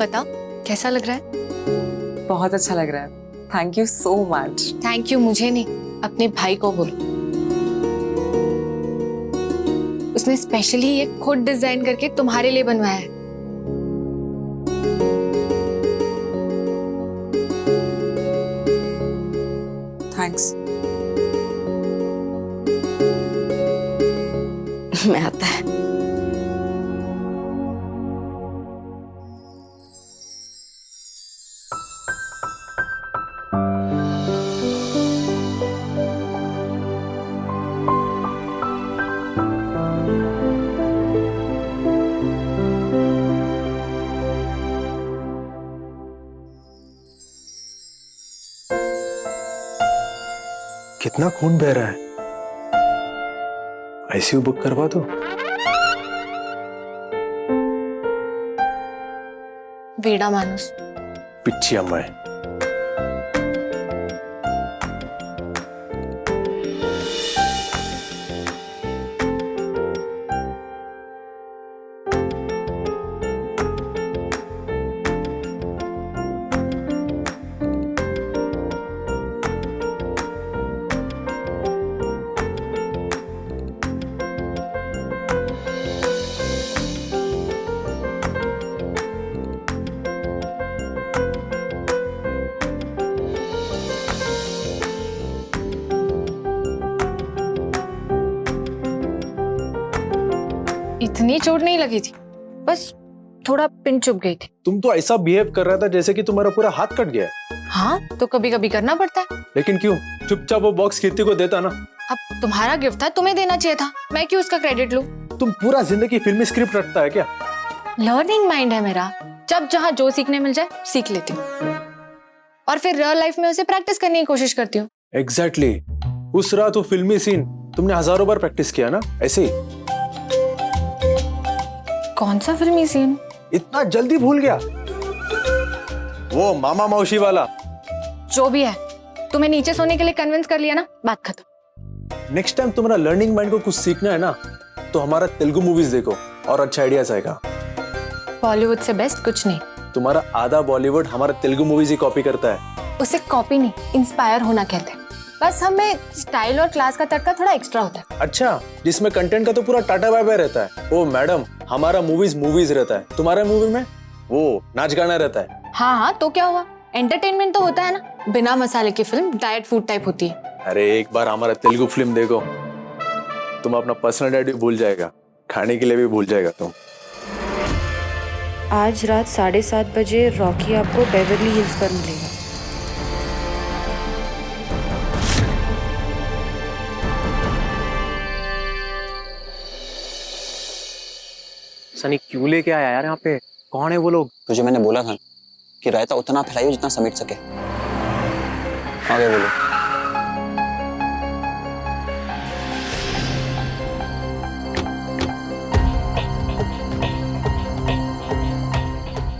बताओ कैसा लग रहा है? बहुत अच्छा लग रहा है, thank you so much. Thank you मुझे नहीं, अपने भाई को बोलो। उसने स्पेशली ये खुद डिजाइन करके तुम्हारे लिए बनवाया है। थैंक्स। मैं आता है। कितना खून बह रहा है, आईसीयू बुक करवा दो। वीणा मानुस। पिच्ची अम्मा है। इतनी चोट नहीं लगी थी, बस थोड़ा पिन चुभ गई थी। तुम तो ऐसा बिहेव कर रहा था जैसे कि तुम्हारा पूरा हाथ कट गया है। हाँ तो कभी कभी करना पड़ता है। लेकिन क्यों चुपचाप वो बॉक्स कीर्ति को देता ना। अब तुम्हारा गिफ्ट था, तुम्हें देना चाहिए था, मैं क्यों उसका क्रेडिट लूं? तुम पूरा जिंदगी फिल्मी स्क्रिप्ट रटता है क्या? लर्निंग माइंड है मेरा, जब जहाँ जो सीखने मिल जाए सीख लेती हूँ और फिर रियल लाइफ में उसे प्रैक्टिस करने की कोशिश करती हूँ। एग्जैक्टली। उस रात वो फिल्मी सीन तुमने हजारों बार प्रैक्टिस किया ना, ऐसे ही। कौन सा फिल्मी सीन? इतना जल्दी भूल गया? वो मामा मौसी वाला। जो भी है, तुम्हें नीचे सोने के लिए कन्विंस कर लिया ना, बात खत्म। नेक्स्ट टाइम तुम्हारा लर्निंग माइंड को कुछ सीखना है ना, तो हमारा तेलुगु मूवीज देखो और अच्छा आइडियाज आएगा। बॉलीवुड से बेस्ट कुछ नहीं। तुम्हारा आधा बॉलीवुड हमारा तेलुगु मूवीज ही कॉपी करता है। उसे कॉपी नहीं, इंस्पायर होना कहते हैं। बस हमें स्टाइल और क्लास का तड़का थोड़ा एक्स्ट्रा होता है। अच्छा, जिसमें कंटेंट का तो पूरा टाटा बाय बाय रहता है। ओ मैडम, हमारा मूवीज रहता है, तुम्हारे मूवी में वो नाच गाना रहता है। हाँ हाँ तो क्या हुआ, एंटरटेनमेंट तो होता है ना। बिना मसाले की फिल्म डाइट फूड टाइप होती है। अरे एक बार हमारा तेलुगु फिल्म देखो, तुम अपना पर्सनल डाइट भी भूल जाएगा, खाने के लिए भी भूल जाएगा तुम। आज रात 7:30 बजे रॉकी आपको बेवरली हिल्स पर मिलेगा। सनी क्यों लेके आया यार यहाँ पे? कौन है वो लोग? तुझे मैंने बोला था कि रायता उतना फैलाइयो जितना समेट सके। आगे बोलो।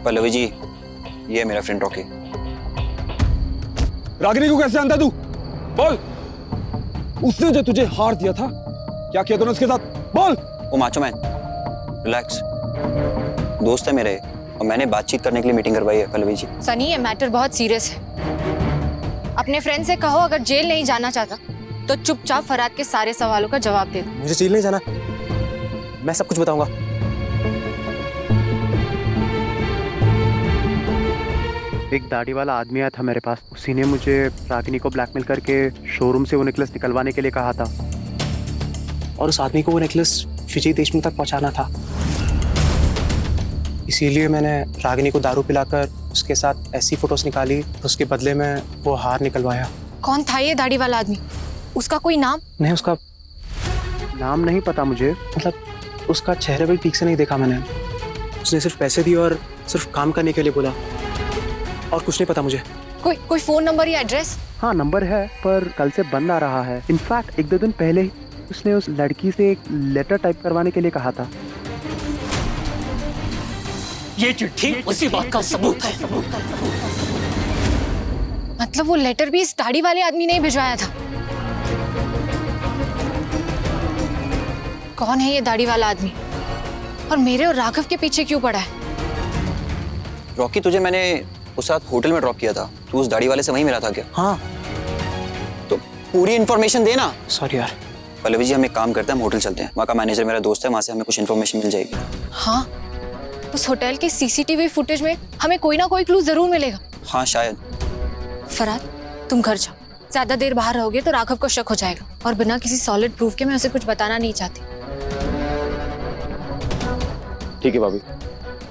पल्लवी जी, ये मेरा फ्रेंड रॉकी। रागिनी को कैसे जानता तू? बोल। उसने जो तुझे हार दिया था, क्या किया तूने उसके साथ? बोल। वो माचो मैन, रिलैक्स। दोस्त है मेरे और मैंने बातचीत करने के लिए मीटिंग करवाई है पल्लवी जी। सनी, ये मैटर बहुत सीरियस है। अपने फ्रेंड से कहो अगर जेल नहीं जाना चाहता तो चुपचाप फरहाद के सारे सवालों का जवाब दे दो। मुझे जेल नहीं जाना, मैं सब कुछ बताऊंगा। एक दाढ़ी वाला आदमी आया था मेरे पास, उसी ने मुझे रागिनी को ब्लैकमेल करके शोरूम से वो नेकलेस निकलवाने के लिए कहा था और उस आदमी को वो नेकलेस विजय देशमुख तक पहुंचाना था। इसीलिए मैंने रागिनी को दारू पिलाकर उसके साथ ऐसी फोटोज निकाली, उसके बदले में वो हार निकलवाया। कौन था ये दाढ़ी वाला आदमी? उसका कोई नाम? नहीं, उसका नाम नहीं पता मुझे, मतलब उसका चेहरे भी ठीक से नहीं देखा मैंने। उसने सिर्फ पैसे दिए और सिर्फ काम करने के लिए बोला और कुछ नहीं पता मुझे। कोई फोन नंबर या एड्रेस? हाँ नंबर है, पर कल से बंद आ रहा है। इनफैक्ट 1-2 दिन पहले ही उसने उस लड़की से एक लेटर टाइप करवाने के लिए कहा था। ये चिट्ठी उसी बात का सबूत है। मतलब वो लेटर भी इस दाढ़ी वाले आदमी ने भिजवाया था। कौन है ये दाढ़ी वाला आदमी और मेरे और राघव के पीछे क्यों पड़ा है? रॉकी, तुझे मैंने उस रात होटल में ड्रॉप किया था, तू उस दाढ़ी वाले से वहीं मिला था क्या? हाँ। तो पूरी इन्फॉर्मेशन देना। सॉरी यार। पल्लवी जी, हम एक काम करते हैं, हम होटल चलते हैं, वहाँ का मैनेजर मेरा दोस्त है, वहाँ से हमें कुछ इन्फॉर्मेशन मिल जाएगी। हाँ, उस होटल के सीसीटीवी फुटेज में हमें कोई ना कोई क्लू जरूर मिलेगा। हाँ शायद। फरहाद, तुम घर जाओ, ज्यादा देर बाहर रहोगे तो राघव को शक हो जाएगा, और बिना किसी सॉलिड प्रूफ के मैं उसे कुछ बताना नहीं चाहती। ठीक है भाभी,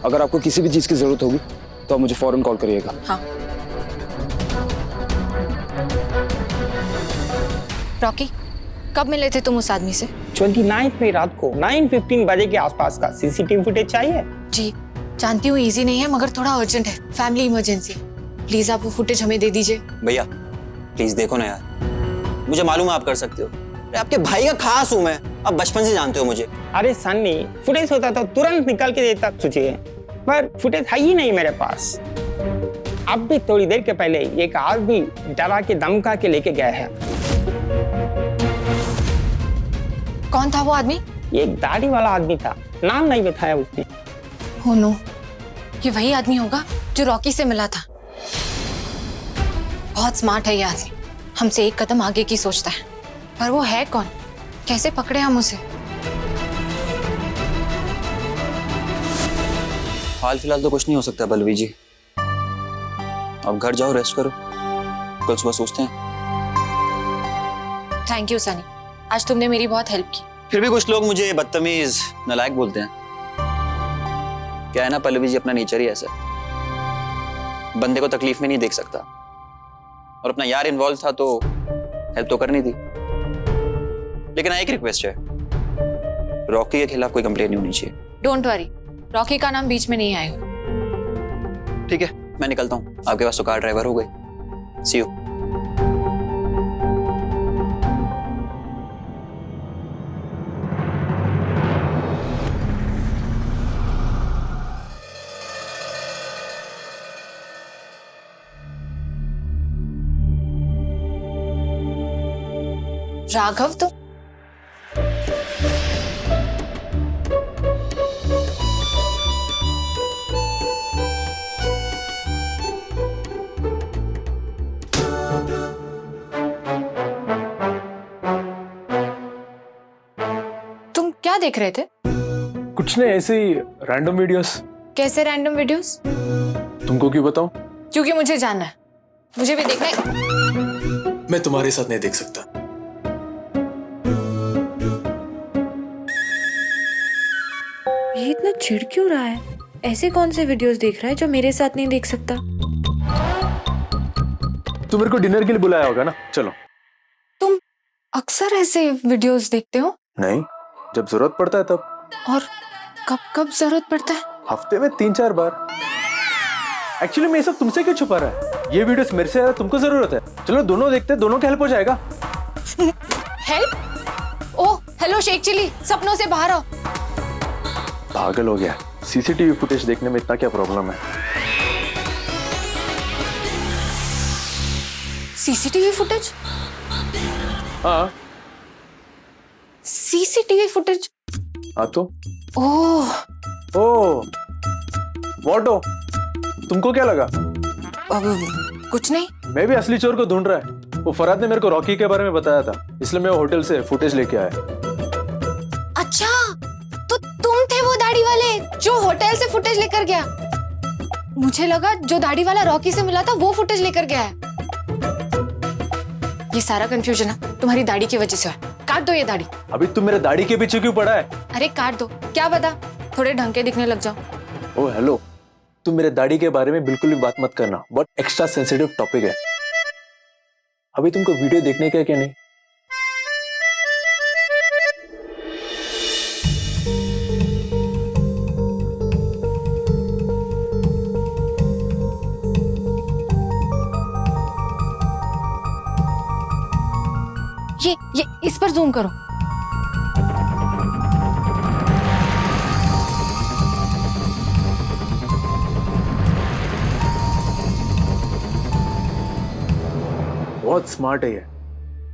अगर आपको किसी भी चीज की जरूरत होगी तो आप मुझे फौरन कॉल करिएगा। हाँ। रॉकी, कब मिले थे तुम उस आदमी से? 29 में रात को 9:15 बजे के आसपास का सीसीटीवी फुटेज चाहिए। जी जानती हूँ इजी नहीं है, मगर थोड़ा अर्जेंट है, फैमिली इमरजेंसी। प्लीज आप वो फुटेज हमें दे दीजिए। भैया प्लीज देखो ना यार, मुझे मालूम है आप कर सकते हो, अरे आपके भाई का खास हूं मैं, आप बचपन से जानते हो मुझे। अरे सन्नी, फुटेज होता तो तुरंत निकाल के देता तुझे, पर फुटेज है ही नहीं मेरे पास। अब भी थोड़ी देर के पहले एक आदमी डरा के धमका के लेके गया है। कौन था वो आदमी? एक दाढ़ी वाला आदमी था, नाम नहीं बताया उसने। हो नो, ये वही आदमी होगा जो रॉकी से मिला था। बहुत स्मार्ट है ये आदमी, हमसे एक कदम आगे की सोचता है। पर वो है कौन? कैसे पकड़े हम उसे? हाल फिलहाल तो कुछ नहीं हो सकता पल्लवी जी, अब घर जाओ, रेस्ट करो, कल सुबह सोचते हैं। थैंक यू सनी, आज तुमने मेरी बहुत हेल्प की। फिर भी कुछ लोग मुझे बदतमीज, नालायक बोलते हैं। क्या है ना पल्लवी जी, अपना नेचर ही ऐसा है, बंदे को तकलीफ में नहीं देख सकता, और अपना यार इन्वॉल्व था तो हेल्प तो करनी थी। लेकिन एक रिक्वेस्ट है, रॉकी के खिलाफ कोई कंप्लेन नहीं होनी चाहिए। डोंट वरी, रॉकी का नाम बीच में नहीं आएगा। ठीक है, मैं निकलता हूँ, आपके पास तो कार ड्राइवर हो गए। सी यू। राघव तो तुम क्या देख रहे थे? कुछ नहीं, ऐसे ही रैंडम वीडियोस। कैसे रैंडम वीडियोस? तुमको क्यों बताऊं? क्योंकि मुझे जानना है, मुझे भी देखना है। मैं तुम्हारे साथ नहीं देख सकता। ये इतना चिढ़ क्यों रहा है? ऐसे कौन से वीडियोस देख रहा है जो मेरे साथ नहीं देख सकता? तुम मेरे को डिनर के लिए बुलाया होगा ना, चलो। तुम अक्सर ऐसे वीडियोस देखते हो? नहीं, जब जरूरत पड़ता है तब। और कब कब जरूरत पड़ता है? हफ्ते में 3-4 बार। एक्चुअली मैं ये सब तुमसे क्यों छुपा रहा है? ये वीडियोस मेरे से ज्यादा तुमको जरूरत है। चलो दोनों देखते हैं, दोनों की हेल्प हो जाएगा। Help? Oh hello Sheikh Chilli, सपनों से बाहर आओ। पागल हो गया, सीसीटीवी फुटेज देखने में इतना क्या प्रॉब्लम है? CCTV footage? हाँ। CCTV footage? हाँ तो? ओह वॉटो, तुमको क्या लगा? कुछ नहीं। मैं भी असली चोर को ढूंढ रहा है। वो फरहाद ने मेरे को रॉकी के बारे में बताया था, इसलिए मैं होटल से फुटेज लेके आया। अच्छा, तो तुम थे वो दाढ़ी वाले जो होटल से फुटेज लेकर गया? मुझे लगा जो दाढ़ी वाला रॉकी से मिला था वो फुटेज लेकर गया है। ये सारा कंफ्यूजन है तुम्हारी दाढ़ी की वजह से है। काट दो ये दाढ़ी। अभी तुम मेरे दाढ़ी के पीछे क्यों पड़ा है? अरे काट दो, क्या पता थोड़े ढंग के दिखने लग जाओ। ओ हेलो, तुम मेरे दाढ़ी के बारे में बिल्कुल भी बात मत करना, बहुत एक्स्ट्रा सेंसिटिव टॉपिक है। अभी तुमको वीडियो देखने का है क्या नहीं? ये इस पर जूम करो। बहुत स्मार्ट है ये,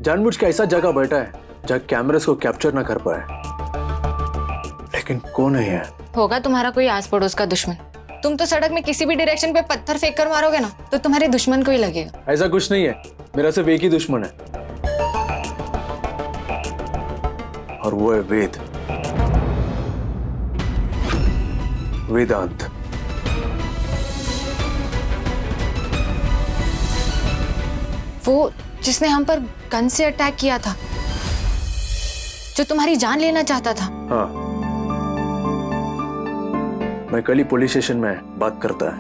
जानबूझ के ऐसा जगह बैठा है जहाँ कैमरास को कैप्चर ना कर पाए। लेकिन कौन है ये? होगा तुम्हारा कोई आस पड़ोस का दुश्मन तुम तो सड़क में किसी भी डायरेक्शन पे पत्थर फेंक कर मारोगे ना तो तुम्हारे दुश्मन को ही लगेगा। ऐसा कुछ नहीं है, मेरा सिर्फ एक ही दुश्मन है और वो है वेद, वेदांत। वो जिसने हम पर गन से अटैक किया था, जो तुम्हारी जान लेना चाहता था। हाँ, मैं कल ही पुलिस स्टेशन में बात करता है।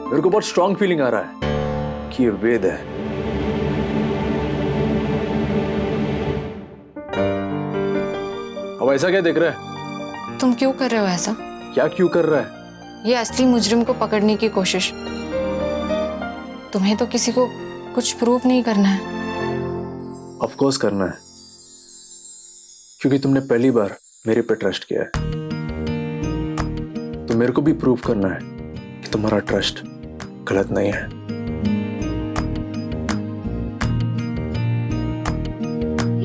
मेरे को बहुत स्ट्रांग फीलिंग आ रहा है कि ये वेद है। अब ऐसा क्या देख रहा है? तुम क्यों कर रहे हो ऐसा? क्या क्यों कर रहा है? ये असली मुजरिम को पकड़ने की कोशिश। तुम्हें तो किसी को कुछ प्रूव नहीं करना है। ऑफ कोर्स करना है, क्योंकि तुमने पहली बार मेरे पे ट्रस्ट किया है, तो मेरे को भी प्रूव करना है कि तुम्हारा ट्रस्ट गलत नहीं है।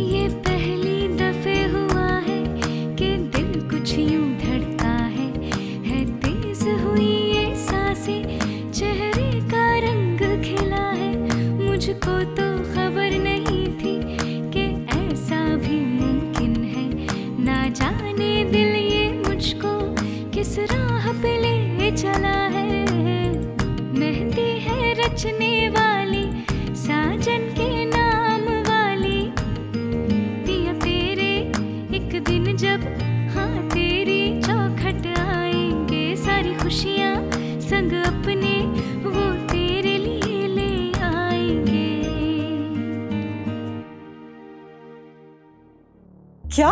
ये पहली दफे हुआ है कि दिल कुछ यूं धड़का है तेज हुई ये सांसें, चेहरे का रंग खिला है। मुझको तो खबर नहीं थी कि ऐसा भी मुमकिन है। ना जाने दिल ये मुझको किस राह पे ले चला है। मेहंदी है रचने वाली, साजन के नाम वाली। पिया तेरे एक दिन जब हाँ तेरी चौखट आएंगे, सारी खुशियाँ संग अपने वो तेरे लिए ले आएंगे। क्या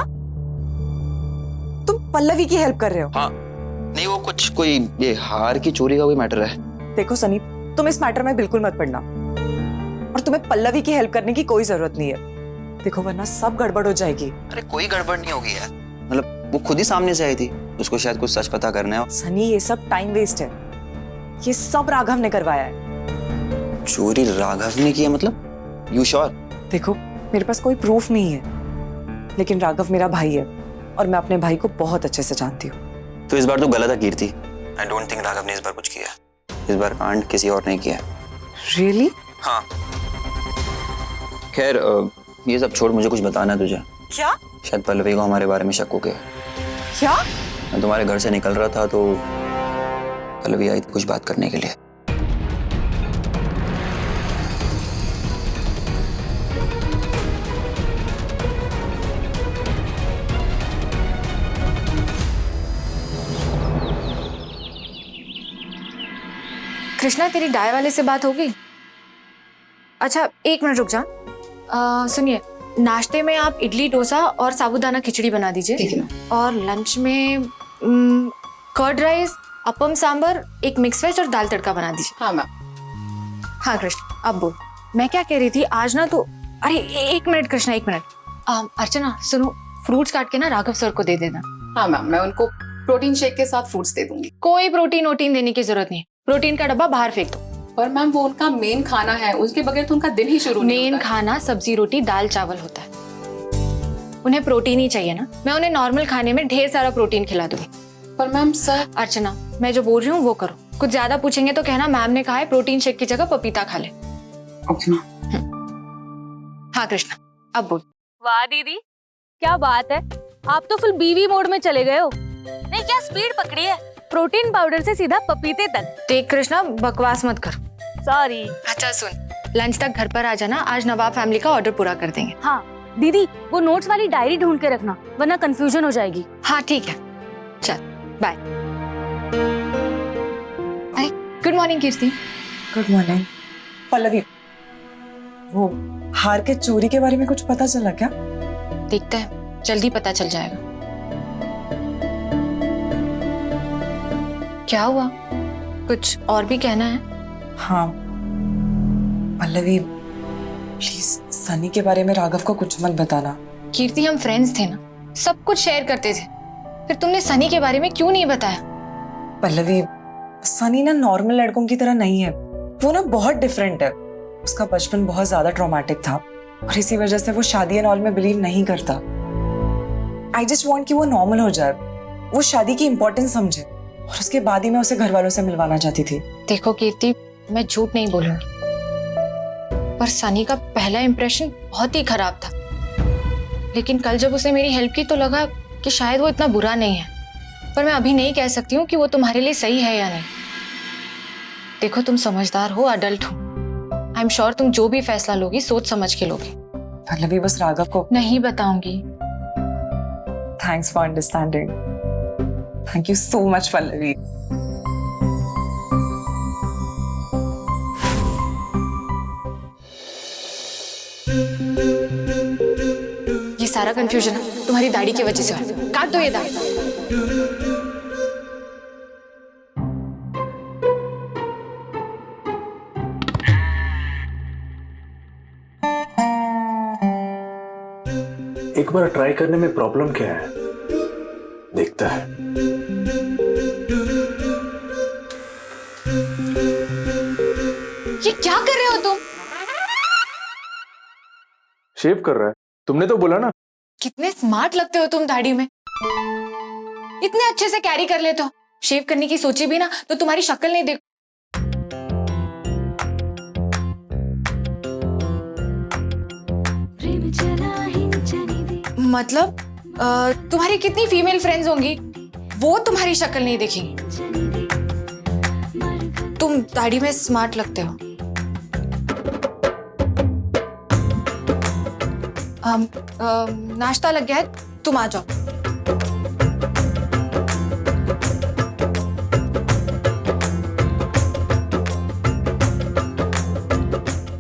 तुम पल्लवी की हेल्प कर रहे हो? हाँ, नहीं वो कुछ कोई ये हार की चोरी का कोई मैटर है। देखो सनी, तुम इस मैटर में बिल्कुल मत पड़ना और तुम्हें पल्लवी की हेल्प करने की कोई जरूरत नहीं है। देखो वरना सब गड़बड़ हो जाएगी। अरे कोई गड़बड़ नहीं होगी यार, मतलब वो खुद ही सामने से आई थी, उसको शायद कुछ सच पता करना है। सनी ये सब टाइम वेस्ट है, ये सब राघव ने करवाया है। चोरी राघव ने किया मतलब? You sure? देखो मेरे पास कोई प्रूफ नहीं है, लेकिन राघव मेरा भाई है और मैं अपने भाई को बहुत अच्छे से जानती हूँ। तो इस बार तो गलत है कीर्ति। आई डोंट थिंक राघव ने इस बार कुछ किया। इस बार कांड किसी और ने किया। रियली? हाँ। खैर ये सब छोड़, मुझे कुछ बताना है तुझे। क्या? शायद पल्लवी को हमारे बारे में शक हो गया। क्या? मैं तुम्हारे घर से निकल रहा था तो पल्लवी आई थी कुछ बात करने के लिए। कृष्णा, तेरी डाय वाले से बात होगी? अच्छा एक मिनट रुक जा। सुनिए, नाश्ते में आप इडली डोसा और साबूदाना खिचड़ी बना दीजिए, और लंच में कर्ड राइस, अपम सांबर, एक मिक्स वेज और दाल तड़का बना दीजिए। हाँ मैम। हाँ कृष्णा, अब बोल। मैं क्या कह रही थी आज ना, तो अरे एक मिनट कृष्णा, एक मिनट। अर्चना सुनो, फ्रूट्स काट के ना राघव सर को दे देना। हाँ मैम, मैं उनको प्रोटीन शेक के साथ फ्रूट्स दे दूंगी। कोई प्रोटीन वोटीन देने की जरूरत नहीं, प्रोटीन का डब्बा बाहर फेंक दो। पर मैम वो उनका मेन खाना है, उसके बगैर तो उनका दिन ही शुरू नहीं मेन होता है। खाना सब्जी रोटी दाल चावल होता है, उन्हें प्रोटीन ही चाहिए ना। मैं उन्हें नॉर्मल खाने में ढेर सारा प्रोटीन खिला दूंगी। पर मैम सर। अर्चना, मैं जो बोल रही हूँ वो करो। कुछ ज्यादा पूछेंगे तो कहना मैम ने कहा है प्रोटीन शेक की जगह पपीता खा ले। हाँ कृष्णा, अब बोल। वाह दीदी, क्या बात है, आप तो फुल बीवी मोड में चले गए हो। नहीं क्या स्पीड पकड़ी है, प्रोटीन पाउडर से सीधा पपीते तक। देख कृष्णा, बकवास मत कर। सॉरी। अच्छा सुन, लंच तक घर पर आ जाना, आज नवाब फैमिली का ऑर्डर पूरा कर देंगे। हाँ दीदी, वो नोट्स वाली डायरी ढूंढ के रखना, वरना कंफ्यूजन हो जाएगी। हाँ ठीक है, चल bye. Good morning Kirti. Good morning. Pallavi, वो हार के चोरी के बारे में कुछ पता चला क्या? देखते हैं, जल्दी पता चल जाएगा। क्या हुआ, कुछ और भी कहना है? हाँ पल्लवी, प्लीज सनी के बारे में राघव को कुछ मत बताना। कीर्ति, हम फ्रेंड्स थे ना, सब कुछ शेयर करते थे, फिर तुमने सनी के बारे में क्यों नहीं बताया? पल्लवी, सनी ना नॉर्मल लड़कों की तरह नहीं है, वो ना बहुत डिफरेंट है। उसका बचपन बहुत ज्यादा ट्रॉमेटिक था और इसी वजह से वो शादी एंड ऑल में बिलीव नहीं करता। आई जस्ट वांट कि वो नॉर्मल हो जाए, वो शादी की इंपॉर्टेंस समझे। और उसके बाद ही मैं उसे घर वालों से मिलवाना चाहती थी। देखो कीर्ति, मैं झूठ नहीं बोलूंगी, पर सनी का पहला इंप्रेशन बहुत ही खराब था। लेकिन कल जब उसने मेरी हेल्प की तो लगा कि शायद वो इतना बुरा नहीं है। पर मैं अभी नहीं कह सकती हूँ कि वो तुम्हारे लिए सही है या नहीं। देखो, तुम समझदार हो, अडल्ट हो। आई एम श्योर तुम जो भी फैसला लोगी सोच समझ के लोगी। पल्लवी, बस राघव को नहीं बताऊंगी। Thanks for understanding. Thank you so much Pallavi. ये सारा कंफ्यूजन तुम्हारी दाढ़ी की वजह से है। काट दो ये दाढ़ी। एक बार ट्राई करने में प्रॉब्लम क्या है, देखता है। ये क्या कर रहे हो तुम? शेव कर रहा है। तुमने तो बोला ना। कितने स्मार्ट लगते हो तुम दाढ़ी में। इतने अच्छे से कैरी कर लेते हो। शेव करने की सोची भी ना तो तुम्हारी शक्ल नहीं देख। प्रेम चला ही चली दे। मतलब तुम्हारी कितनी फीमेल फ्रेंड्स होंगी, वो तुम्हारी शक्ल नहीं देखेंगी। तुम दाढ़ी में स्मार्ट लगते हो। नाश्ता लग गया है, तुम आ जाओ।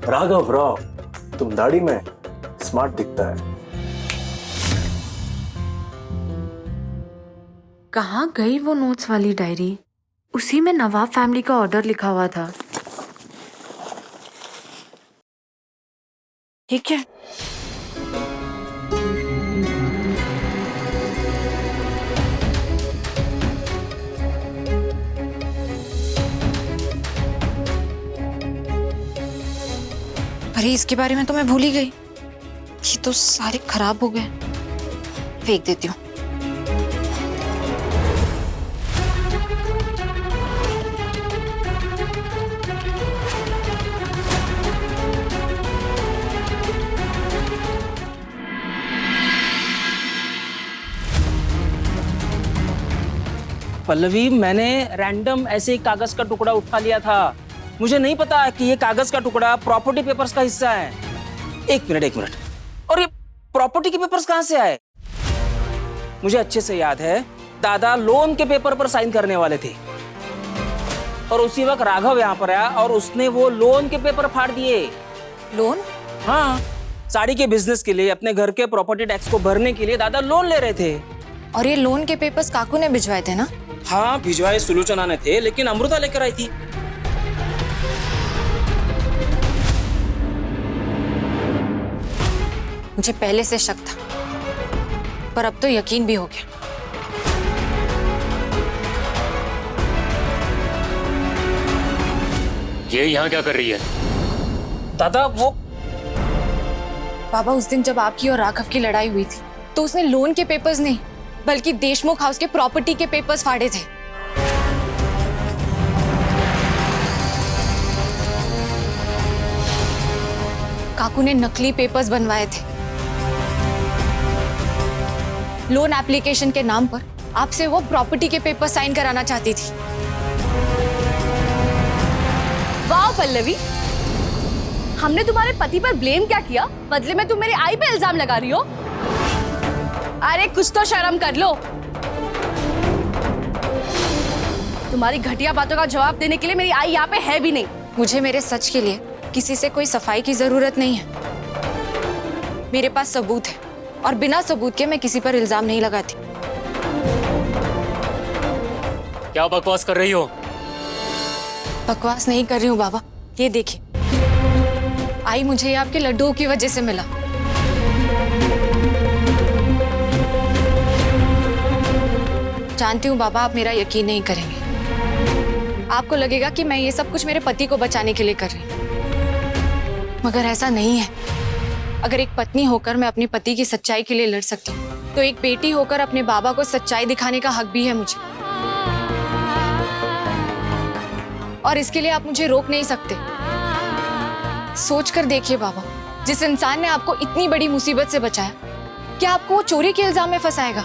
राघव राव, तुम दाढ़ी में स्मार्ट दिखता है। कहाँ गई वो नोट्स वाली डायरी? उसी में नवाब फैमिली का ऑर्डर लिखा हुआ था। ठीक है। अरे, इसके बारे में तो मैं भूल ही गई। ये तो सारे खराब हो गए। फेंक देती हूँ। पल्लवी, मैंने रैंडम ऐसे ही कागज का टुकड़ा उठा लिया था। मुझे नहीं पता कि ये कागज का टुकड़ा प्रॉपर्टी पेपर्स का हिस्सा है। एक मिनट। और ये प्रॉपर्टी के पेपर्स कहाँ से आए? मुझे अच्छे से याद है, दादा लोन के पेपर पर साइन करने वाले थे और उसी वक्त राघव यहाँ पर आया और उसने वो लोन के पेपर फाड़ दिए। लोन? हाँ, साड़ी के बिजनेस के लिए, अपने घर के प्रॉपर्टी टैक्स को भरने के लिए दादा लोन ले रहे थे। और ये लोन के पेपर्स काकू ने भिजवाए थे ना? हाँ, भिजवाए सुलोचना ने थे, लेकिन अमृता लेकर आई थी। मुझे पहले से शक था, पर अब तो यकीन भी हो गया। ये यहाँ क्या कर रही है? दादा, वो बाबा, उस दिन जब आपकी और राघव की लड़ाई हुई थी तो उसने लोन के पेपर्स नहीं बल्कि देशमुख हाउस के प्रॉपर्टी के पेपर्स फाड़े थे। काकू ने नकली पेपर्स बनवाए थे। लोन एप्लीकेशन के नाम पर आपसे वो प्रॉपर्टी के पेपर साइन कराना चाहती थी। वाह पल्लवी, हमने तुम्हारे पति पर ब्लेम क्या किया, बदले में तुम मेरी आई पे इल्जाम लगा रही हो। अरे कुछ तो शर्म कर लो। तुम्हारी घटिया बातों का जवाब देने के लिए मेरी आई यहाँ पे है भी नहीं। मुझे मेरे सच के लिए किसी से कोई सफाई की जरूरत नहीं है। मेरे पास सबूत है और बिना सबूत के मैं किसी पर इल्जाम नहीं लगाती। क्या बकवास कर रही हो? बकवास नहीं कर रही हूँ बाबा, ये देखिए, आई मुझे ये आपके लड्डुओं की वजह से मिला। जानती हूँ बाबा, आप मेरा यकीन नहीं करेंगे। आपको लगेगा कि मैं ये सब कुछ मेरे पति को बचाने के लिए कर रही हूँ, मगर ऐसा नहीं है। अगर एक पत्नी होकर मैं अपने पति की सच्चाई के लिए लड़ सकती हूँ, तो एक बेटी होकर अपने बाबा को सच्चाई दिखाने का हक भी है मुझे। और इसके लिए आप मुझे रोक नहीं सकते। सोच कर देखिए बाबा, जिस इंसान ने आपको इतनी बड़ी मुसीबत से बचाया, क्या आपको वो चोरी के इल्जाम में फंसाएगा?